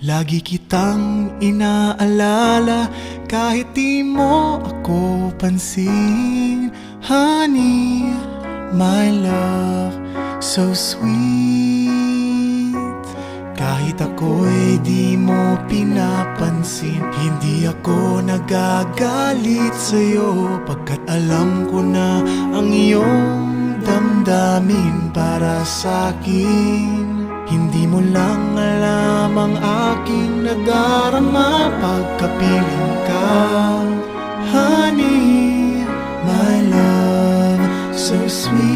Lagi kitang inaalala kahit di mo ako pansin. Honey, my love, so sweet. Kahit ako'y di mo pinapansin, hindi ako nagagalit sa'yo, pagkat alam ko na ang iyong damdamin para sa'kin. Hindi mo lang alam ang aking nadarama pagkapiling ka. Honey, my love, so sweet.